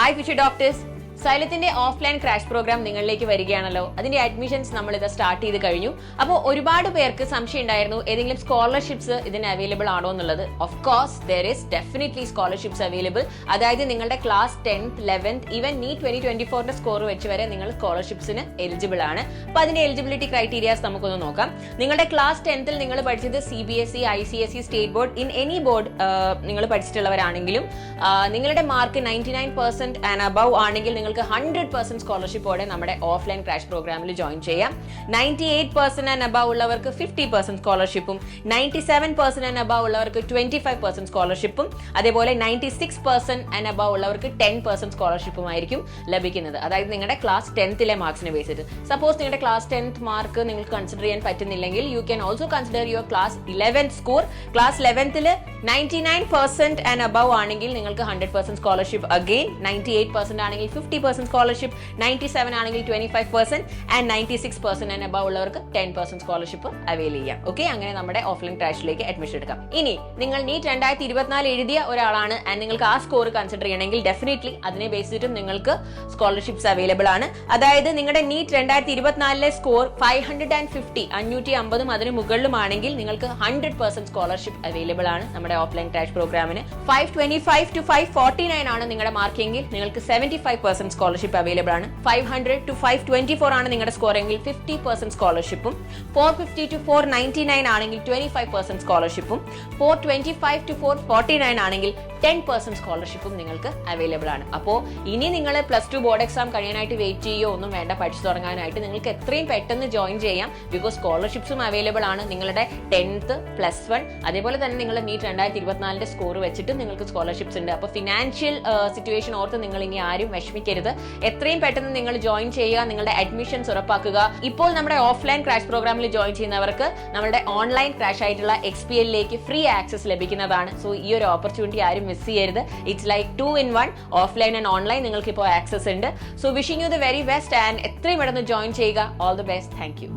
Hi future doctors. സൈലത്തിന്റെ offline crash program നിങ്ങളിലേക്ക് വരികയാണല്ലോ. അതിന്റെ അഡ്മിഷൻസ് നമ്മൾ ഇത് സ്റ്റാർട്ട് ചെയ്ത് കഴിഞ്ഞു. അപ്പോൾ ഒരുപാട് പേർക്ക് സംശയം ഉണ്ടായിരുന്നു ഏതെങ്കിലും സ്കോളർഷിപ്സ് ഇതിന് അവൈലബിൾ ആണോ എന്നുള്ളത്. Of course there is definitely scholarships available. അതായത് നിങ്ങളുടെ class 10th 11th even NEET 2024 score വെച്ച് വരെ നിങ്ങൾ സ്കോളർഷിപ്സിന് എലിജിബിൾ ആണ്. അപ്പോൾ അതിന്റെ എലിജിബിലിറ്റി ക്രൈറ്റീരിയാസ് നമുക്കൊന്ന് നോക്കാം. നിങ്ങളുടെ ക്ലാസ് 10th നിങ്ങൾ പഠിച്ചത് CBSE, ICSE, state board, in any board നിങ്ങൾ പഠിച്ചിട്ടുള്ളവരാണെങ്കിലും നിങ്ങളുടെ മാർക്ക് 99% ആൻഡ് അബവ് ആണെങ്കിൽ നിങ്ങൾക്ക് 100% സ്കോളർഷിപ്പോടെ നമ്മുടെ ഓഫ്ലൈൻ ക്രാഷ് പ്രോഗ്രാമിൽ ജോയിൻ ചെയ്യാം. 98% ആൻഡ് അബവ് ഉള്ളവർക്ക് 50% സ്കോളർഷിപ്പും, 97% ആൻഡ് അബവ് ഉള്ളവർക്ക് 25% സ്കോളർഷിപ്പും, അതേപോലെ 96% ആൻഡ് അബവ് ഉള്ളവർക്ക് 10% സ്കോളർഷിപ്പും ആയിരിക്കും ലഭിക്കുന്നത്. അതായത് നിങ്ങളുടെ ക്ലാസ് 10th മാർക്സിനെ ബേസ് ചെയ്ത്. സപ്പോസ് നിങ്ങളുടെ ക്ലാസ് 10th മാർക്ക് നിങ്ങൾക്ക് കൺസിഡർ ചെയ്യാൻ പറ്റുന്നില്ലെങ്കിൽ you can also consider your class 11th score. Class 11th 99% and above ആണെങ്കിൽ നിങ്ങൾക്ക് 100% സ്കോളർഷിപ്പ്, അഗെയിൻ 98% ആണെങ്കിൽ 50% സ്കോളർഷിപ്പ്, 97 ആണെങ്കിൽ 25% ആൻഡ് 96% ആൻഡ് അബവ് ഉള്ളവർക്ക് 10% സ്കോളർഷിപ്പ് അവൈൽ ചെയ്യാം. ഓക്കെ, അങ്ങനെ നമ്മുടെ ഓഫ്ലൈൻ ക്രാഷിലേക്ക് അഡ്മിഷൻ എടുക്കാം. ഇനി നിങ്ങൾ നീറ്റ് 2024 എഴുതിയ ഒരാളാണ് ആൻഡ് നിങ്ങൾക്ക് ആ സ്കോർ കൺസിഡർ ചെയ്യണമെങ്കിൽ ഡെഫിനറ്റ്ലി അതിനെ ബേസ് ചെയ്തിട്ടും നിങ്ങൾക്ക് സ്കോളർഷിപ്സ് അവൈലബിൾ ആണ്. അതായത് നിങ്ങളുടെ നീറ്റ് 2024 സ്കോർ 550 അതിന് മുകളിലുമാണെങ്കിൽ നിങ്ങൾക്ക് 100% സ്കോളർഷിപ്പ് അവൈലബിൾ ആണ് നമ്മുടെ ഓഫ്ലൈൻ ക്രാഷ് പ്രോഗ്രാമിന്. 525 to 549 ആണ് നിങ്ങളുടെ മാർക്കെങ്കിൽ നിങ്ങൾക്ക് 75% സ്കോളർഷിപ്പ് അവൈലബിൾ ആണ്. 500 to 524 ആണ് നിങ്ങളുടെ സ്കോർ എങ്കിൽ 50% സ്കോളർഷിപ്പും, 450 to 499 ആണെങ്കിൽ 25% സ്കോളർഷിപ്പും, 425 to 449 ആണെങ്കിൽ 10% സ്കോളർഷിപ്പും നിങ്ങൾക്ക് അവൈലബിൾ ആണ്. അപ്പോൾ ഇനി നിങ്ങൾ +2 ബോർഡ് എക്സാം കഴിയാനായിട്ട് വെയിറ്റ് ചെയ്യുകയോ ഒന്നും വേണ്ട. പഠിച്ചു തുടങ്ങാനായിട്ട് നിങ്ങൾക്ക് എത്രയും പെട്ടെന്ന് ജോയിൻ ചെയ്യാം. ബിക്കോസ് സ്കോളർഷിപ്സും അവൈലബിൾ ആണ്. നിങ്ങളുടെ 10th +1 അതേപോലെ തന്നെ നിങ്ങളുടെ നീറ്റ് 2024 സ്കോർ വെച്ചിട്ട് നിങ്ങൾക്ക് സ്കോളർഷിപ്സ് ഉണ്ട്. അപ്പോൾ ഫിനാൻഷ്യൽ സിറ്റുവേഷൻ ഓർത്ത് നിങ്ങൾ ഇനി ആരും വിഷമിക്കരുത്. എത്രയും പെട്ടെന്ന് നിങ്ങൾ ജോയിൻ ചെയ്യുക, നിങ്ങളുടെ അഡ്മിഷൻസ് ഉറപ്പാക്കുക. ഇപ്പോൾ നമ്മുടെ ഓഫ്ലൈൻ ക്രാഷ് പ്രോഗ്രാമിൽ ജോയിൻ ചെയ്യുന്നവർക്ക് നമ്മുടെ ഓൺലൈൻ ക്രാഷ് ആയിട്ടുള്ള XPL ഫ്രീ ആക്സസ് ലഭിക്കുന്നതാണ്. സോ ഈ ഒരു ഓപ്പർച്യൂണിറ്റി ആരും മിസ് ചെയ്യരുത്. It's like 2 in 1, offline and online നിങ്ങൾക്ക് ഇപ്പോൾ ആക്സസ് ഉണ്ട്. So wishing you the very best and എത്രയും പെട്ടെന്ന് ജോയിൻ ചെയ്യുക. All the best. Thank you.